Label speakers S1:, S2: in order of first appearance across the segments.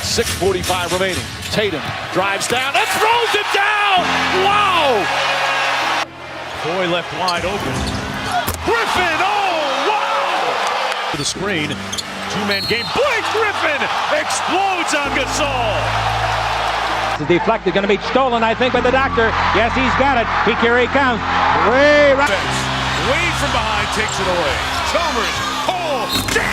S1: with 6:45 remaining. Tatum drives down and throws it down. Wow! Boy left wide open. Griffin, oh, wow! The screen, two-man game. Blake Griffin explodes on Gasol.
S2: This is deflected, going to be stolen, I think, by the doctor. Yes, he's got it. Here he comes. Way right.
S1: Wade from behind takes it away. Chalmers, oh, James!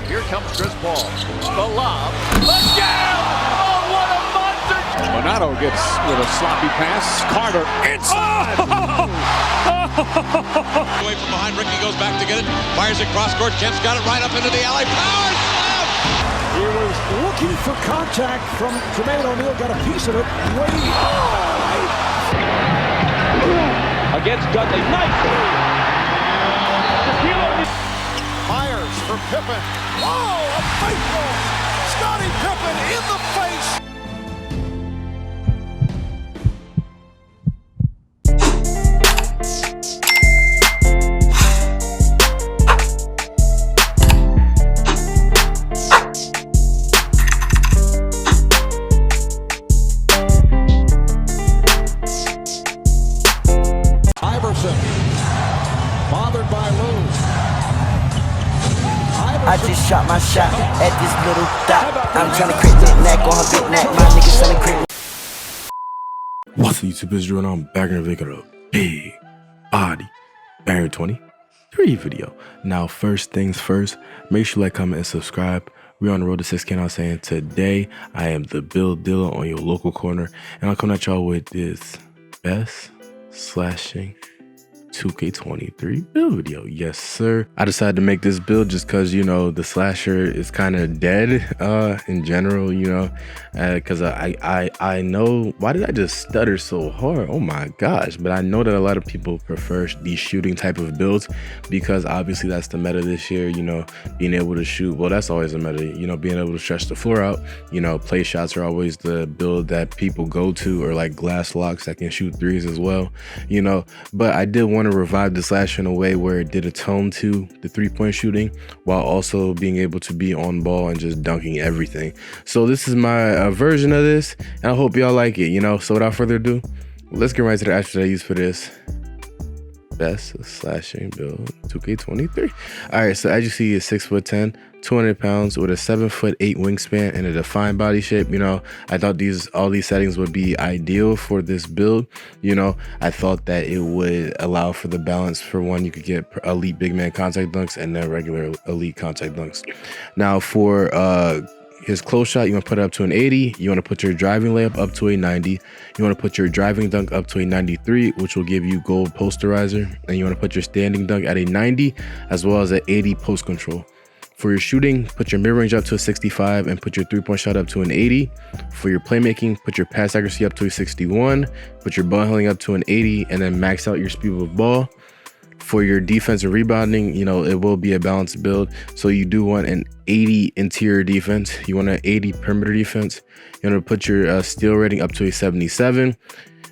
S1: Here comes Chris Paul. The lob. Let's go! Oh, what a monster! Bonato gets with a sloppy pass. Carter inside.
S3: Away from behind, Ricky goes back to get it. Fires it cross court. Kemp's got it right up into the alley. Power slam!
S4: He was looking for contact from Jermaine O'Neal. Got a piece of it. Wade. Oh,
S2: Against Dudley. Nice.
S4: Myers for Pippen. Oh, a faithful Scottie Pippen in the face. Bothered by Lou.
S5: I just shot my shot at this little dot. I'm trying to crit that neck on her big neck. My niggas selling crit.
S6: What's up, YouTube? It's Drew, and I'm back in the video. Big body Banger 23 video. Now, first things first, make sure you like, comment, and subscribe. We're on the road to 6K now, saying today I am the build dealer on your local corner, and I'll come at y'all with this best slashing 2K23 build video. Yes, sir. I decided to make this build just because, you know, the slasher is kind of dead in general, you know, because I know, why did I just stutter so hard? Oh my gosh. But I know that a lot of people prefer these shooting type of builds because obviously that's the meta this year, you know, being able to shoot. Well, that's always a meta, you know, being able to stretch the floor out. You know, play shots are always the build that people go to, or like glass locks that can shoot threes as well, you know. But I did want to revive the slasher in a way where it did atone to the three-point shooting while also being able to be on ball and just dunking everything. So this is my version of this, and I hope y'all like it, you know. So without further ado, let's get right to the attributes I use for this best slashing build 2K23. All right, so as you see, it's 6'10", 200 pounds with a 7'8" wingspan and a defined body shape. You know, I thought all these settings would be ideal for this build. You know, I thought that it would allow for the balance. For one, you could get elite big man contact dunks and then regular elite contact dunks. Now for his close shot, you want to put it up to an 80. You want to put your driving layup up to a 90. You want to put your driving dunk up to a 93, which will give you gold posterizer. And you want to put your standing dunk at a 90, as well as an 80 post control. For your shooting, put your mid-range up to a 65 and put your three-point shot up to an 80. For your playmaking, put your pass accuracy up to a 61, put your ball handling up to an 80, and then max out your speed with ball. For your defense and rebounding, you know, it will be a balanced build. So you do want an 80 interior defense. You want an 80 perimeter defense. You want to put your steal rating up to a 77.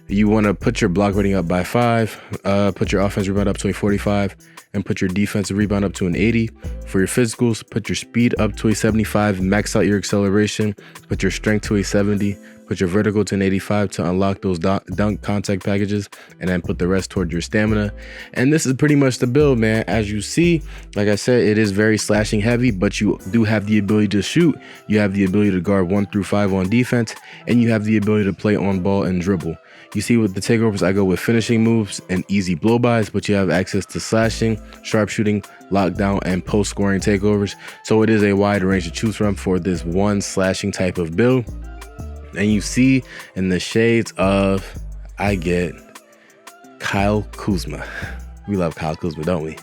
S6: You want to put your block rating up by 5. Put your offensive rebound up to a 45. And put your defensive rebound up to an 80. For your physicals, put your speed up to a 75. Max out your acceleration. Put your strength to a 70. Put your vertical to an 85 to unlock those dunk contact packages, and then put the rest toward your stamina. And this is pretty much the build, man. As you see, like I said, it is very slashing heavy, but you do have the ability to shoot. You have the ability to guard 1 through 5 on defense, and you have the ability to play on ball and dribble. You see, with the takeovers, I go with finishing moves and easy blow-bys, but you have access to slashing, sharpshooting, lockdown, and post-scoring takeovers. So it is a wide range to choose from for this one slashing type of build. And you see in the shades of, I get Kyle Kuzma. We love Kyle Kuzma, don't we?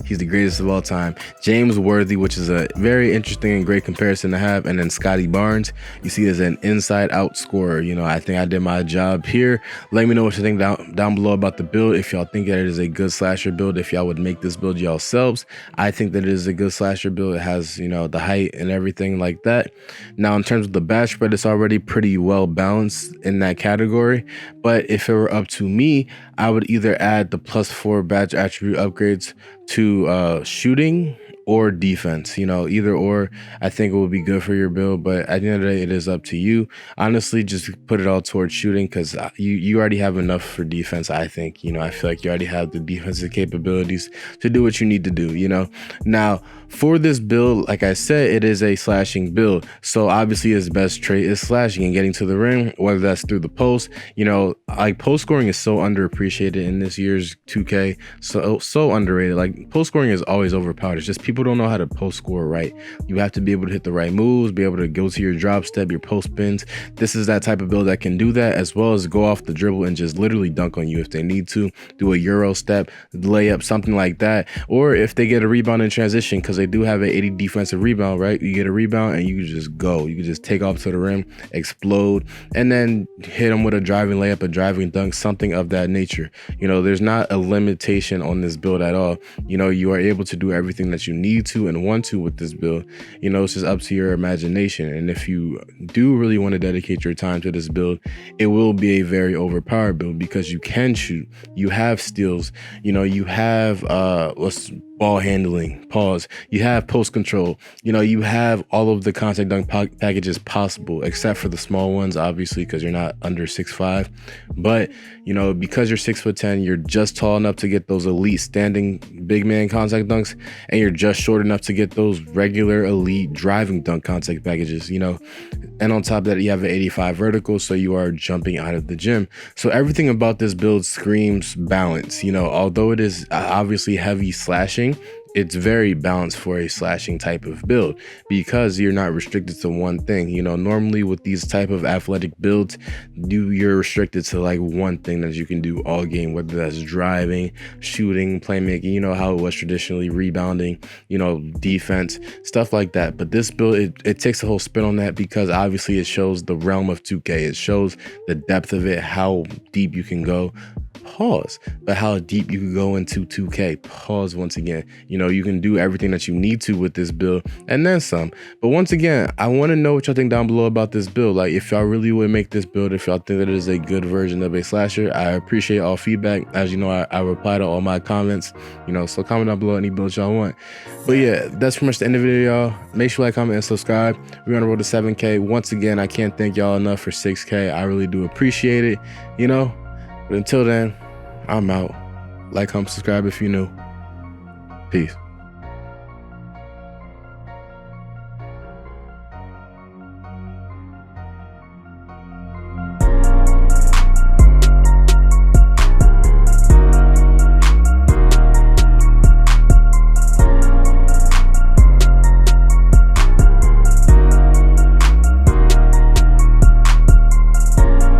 S6: He's the greatest of all time. James Worthy, which is a very interesting and great comparison to have. And then Scotty Barnes, you see as an inside out scorer. You know, I think I did my job here. Let me know what you think down below about the build. If y'all think that it is a good slasher build, if y'all would make this build yourselves. I think that it is a good slasher build. It has, you know, the height and everything like that. Now, in terms of the batch spread, it's already pretty well balanced in that category. But if it were up to me, I would either add the +4 batch attribute upgrades to shooting, or defense, you know, either or. I think it would be good for your build, but at the end of the day, it is up to you. Honestly, just put it all towards shooting, because you already have enough for defense. I think, you know, I feel like you already have the defensive capabilities to do what you need to do, you know. Now for this build, like I said, it is a slashing build, so obviously his best trait is slashing and getting to the rim, whether that's through the post. You know, like post scoring is so underappreciated in this year's 2K, so underrated. Like post scoring is always overpowered. It's just people don't know how to post score right. You have to be able to hit the right moves, be able to go to your drop step, your post spins. This is that type of build that can do that, as well as go off the dribble and just literally dunk on you if they need to, do a Euro step, layup, something like that. Or if they get a rebound in transition, because they do have an 80 defensive rebound, right? You get a rebound and you can just go. You can just take off to the rim, explode, and then hit them with a driving layup, a driving dunk, something of that nature. You know, there's not a limitation on this build at all. You know, you are able to do everything that you need to and want to with this build. You know, it's just up to your imagination. And if you do really want to dedicate your time to this build, it will be a very overpowered build, because you can shoot, you have steals, you know, you have ball handling, you have post control, you know, you have all of the contact dunk packages possible, except for the small ones, obviously, because you're not under 6'5". But you know, because you're 6'10", you're just tall enough to get those elite standing big man contact dunks, and you're just short enough to get those regular elite driving dunk contact packages, you know. And on top of that, you have an 85 vertical, so you are jumping out of the gym. So everything about this build screams balance. You know, although it is obviously heavy slashing, it's very balanced for a slashing type of build, because you're not restricted to one thing. You know, normally with these type of athletic builds, you're restricted to like one thing that you can do all game, whether that's driving, shooting, playmaking, you know how it was traditionally, rebounding, you know, defense, stuff like that. But this build, it takes a whole spin on that, because obviously it shows the realm of 2K. It shows the depth of it, how deep you can go. But how deep you can go into 2K. Once again, you know, you can do everything that you need to with this build and then some. But once again, I want to know what y'all think down below about this build. Like, if y'all really would make this build, if y'all think that it is a good version of a slasher. I appreciate all feedback. As you know, I reply to all my comments, you know, so comment down below any builds y'all want. But yeah, that's pretty much the end of the video, y'all. Make sure you like, comment, and subscribe. We're on the road to 7K. Once again, I can't thank y'all enough for 6K. I really do appreciate it, you know. But until then, I'm out. Like, comment, subscribe if you're new. Peace.